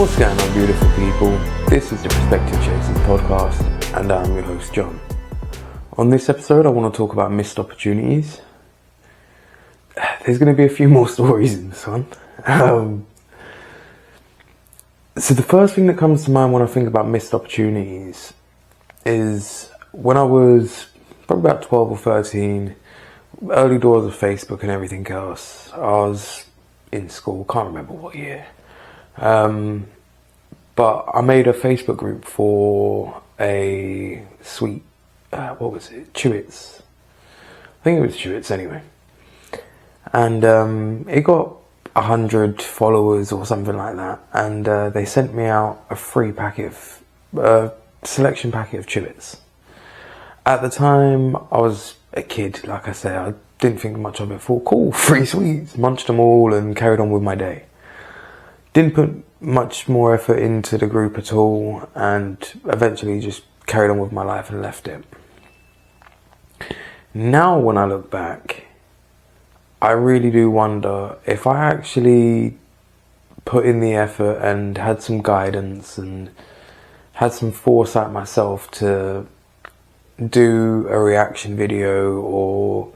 What's going on, beautiful people? This is the Perspective Chasers podcast, and I'm your host, John. On this episode, I want to talk about missed opportunities. There's going to be a few more stories in this one. So the first thing that comes to mind when I think about missed opportunities is when I was probably about 12 or 13, early doors of Facebook and everything else. I was in school, can't remember what year. But I made a Facebook group for a sweet, Chewits. I think it was Chewits anyway. And it got 100 followers or something like that. And they sent me out a free selection packet of Chewits. At the time, I was a kid, like I say, I didn't think much of it. Thought, cool, free sweets, munched them all and carried on with my day. Didn't put much more effort into the group at all, and eventually just carried on with my life and left it. Now when I look back, I really do wonder if I actually put in the effort and had some guidance and had some foresight myself to do a reaction video or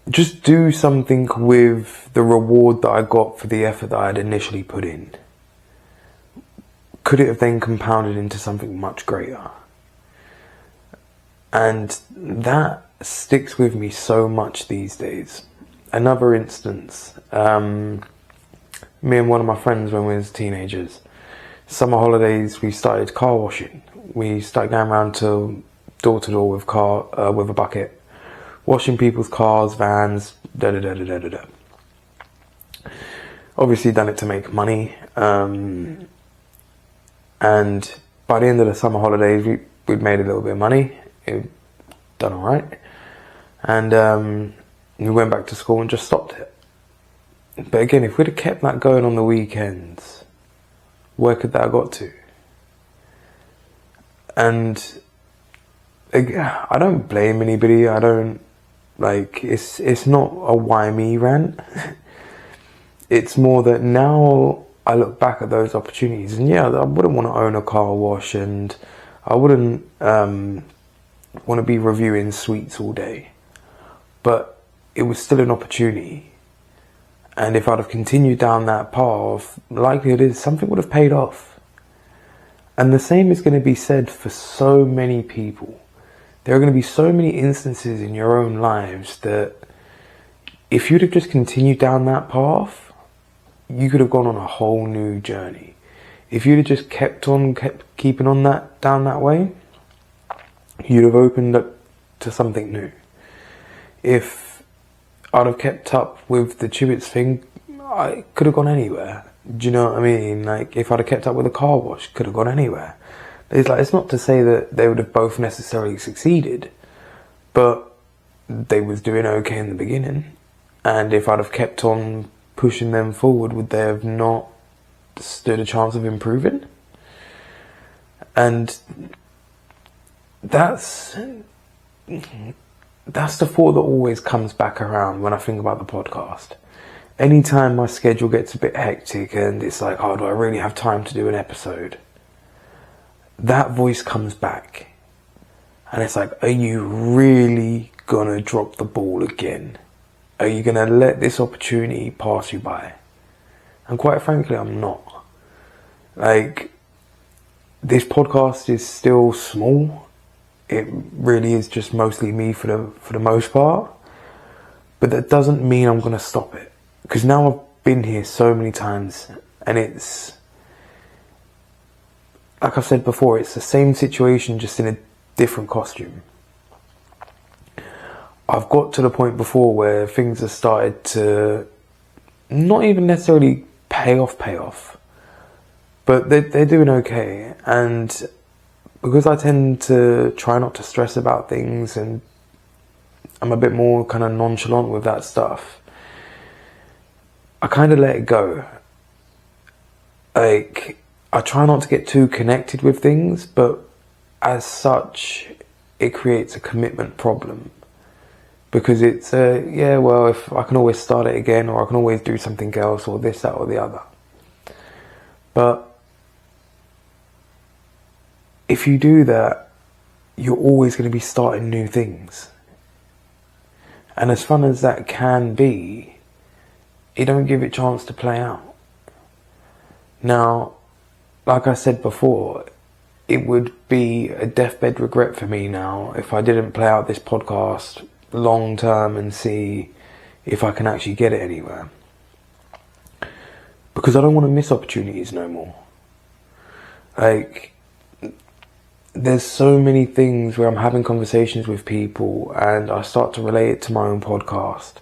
just do something with the reward that I got for the effort that I had initially put in. Could it have then compounded into something much greater? And that sticks with me so much these days. Another instance, me and one of my friends when we was teenagers, summer holidays, we started car washing. We started going around to door with a bucket, washing people's cars, vans, da-da-da-da-da-da-da. Obviously done it to make money. And by the end of the summer holidays, we'd made a little bit of money. It done all right. And we went back to school and just stopped it. But again, if we'd have kept that going on the weekends, where could that have got to? And I don't blame anybody. I don't, it's not a why me rant. It's more that now I look back at those opportunities, and yeah, I wouldn't want to own a car wash, and I wouldn't want to be reviewing sweets all day, but it was still an opportunity. And if I'd have continued down that path, likelihood is something would have paid off. And the same is going to be said for so many people. There are going to be so many instances in your own lives that if you'd have just continued down that path, you could have gone on a whole new journey. If you'd have just kept keeping on down that way, you'd have opened up to something new. If I'd have kept up with the Chewits thing, I could have gone anywhere. Do you know what I mean? If I'd have kept up with the car wash, could have gone anywhere. It's not to say that they would have both necessarily succeeded, but they was doing okay in the beginning. And if I'd have kept on pushing them forward, would they have not stood a chance of improving? And that's the thought that always comes back around when I think about the podcast. Anytime my schedule gets a bit hectic and it's like, oh, do I really have time to do an episode? That voice comes back. And it's like, are you really gonna drop the ball again? Are you gonna let this opportunity pass you by? And quite frankly, I'm not. This podcast is still small. It really is just mostly me for the most part. But that doesn't mean I'm gonna stop it. Because now I've been here so many times, and it's, like I've said before, it's the same situation, just in a different costume. I've got to the point before where things have started to not even necessarily pay off, but they're doing okay. And because I tend to try not to stress about things, and I'm a bit more kind of nonchalant with that stuff, I kind of let it go. I try not to get too connected with things, but as such, it creates a commitment problem. Because it's, if I can always start it again, or I can always do something else, or this, that, or the other. But if you do that, you're always going to be starting new things. And as fun as that can be, you don't give it a chance to play out. Now, like I said before, it would be a deathbed regret for me now if I didn't play out this podcast long term and see if I can actually get it anywhere. Because I don't want to miss opportunities no more. Like, there's so many things where I'm having conversations with people and I start to relate it to my own podcast.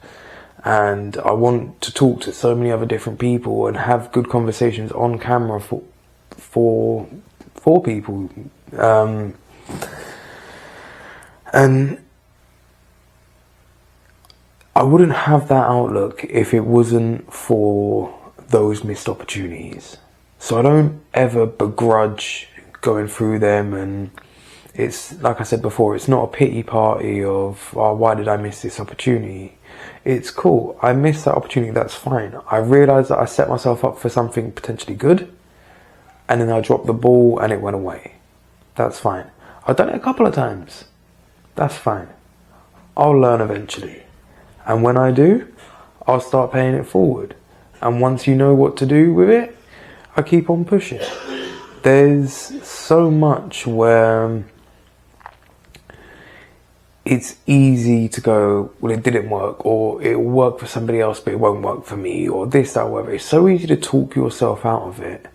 And I want to talk to so many other different people and have good conversations on camera for people. And I wouldn't have that outlook if it wasn't for those missed opportunities. So I don't ever begrudge going through them, and it's like I said before, it's not a pity party of, oh, why did I miss this opportunity? It's cool, I missed that opportunity, that's fine. I realised that I set myself up for something potentially good, and then I dropped the ball and it went away. That's fine. I've done it a couple of times. That's fine. I'll learn eventually. And when I do, I'll start paying it forward. And once you know what to do with it, I keep on pushing. There's so much where it's easy to go, well, it didn't work, or it'll work for somebody else, but it won't work for me, or this, that, whatever. It's so easy to talk yourself out of it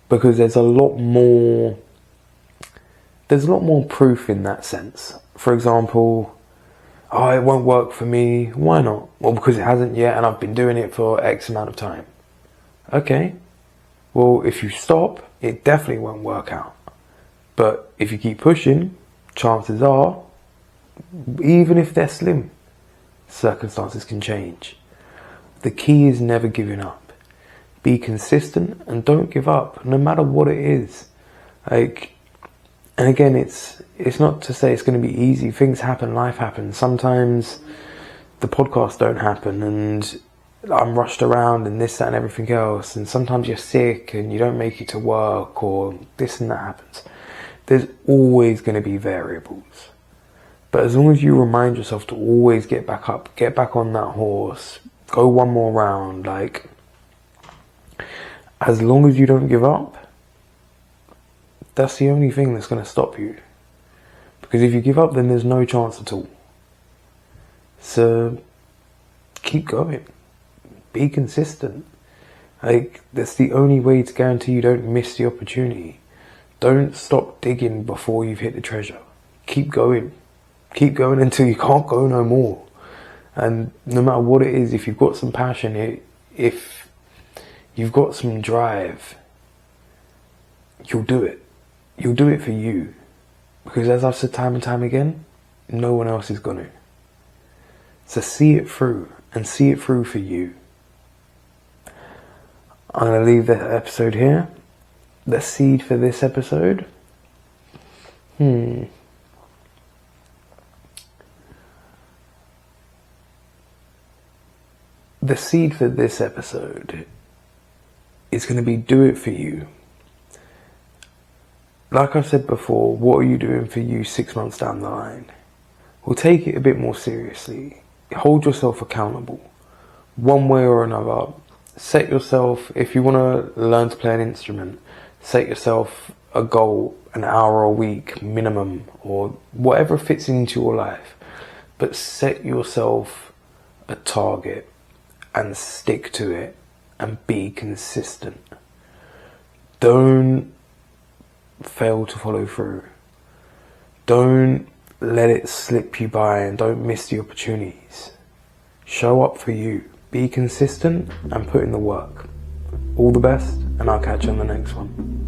because there's a lot more proof in that sense. For example, oh, it won't work for me. Why not? Well, because it hasn't yet and I've been doing it for X amount of time. Okay. Well, if you stop, it definitely won't work out. But if you keep pushing, chances are, even if they're slim, circumstances can change. The key is never giving up. Be consistent and don't give up, no matter what it is. Like, and again, it's not to say it's going to be easy. Things happen, life happens. Sometimes the podcasts don't happen and I'm rushed around and this, that and everything else. And sometimes you're sick and you don't make it to work, or this and that happens. There's always going to be variables. But as long as you remind yourself to always get back up, get back on that horse, go one more round, like, as long as you don't give up, that's the only thing that's going to stop you. Because if you give up, then there's no chance at all. So keep going. Be consistent. Like, that's the only way to guarantee you don't miss the opportunity. Don't stop digging before you've hit the treasure. Keep going. Keep going until you can't go no more. And no matter what it is, if you've got some passion, if you've got some drive, you'll do it. You'll do it for you. Because as I've said time and time again, no one else is going to. So see it through, and see it through for you. I'm going to leave the episode here. The seed for this episode. The seed for this episode is going to be do it for you. Like I've said before, what are you doing for you 6 months down the line? Well, take it a bit more seriously. Hold yourself accountable. One way or another. Set yourself, if you want to learn to play an instrument, set yourself a goal, an hour a week minimum, or whatever fits into your life. But set yourself a target and stick to it and be consistent. Don't fail to follow through. Don't let it slip you by and don't miss the opportunities. Show up for you. Be consistent and put in the work. All the best, and I'll catch you on the next one.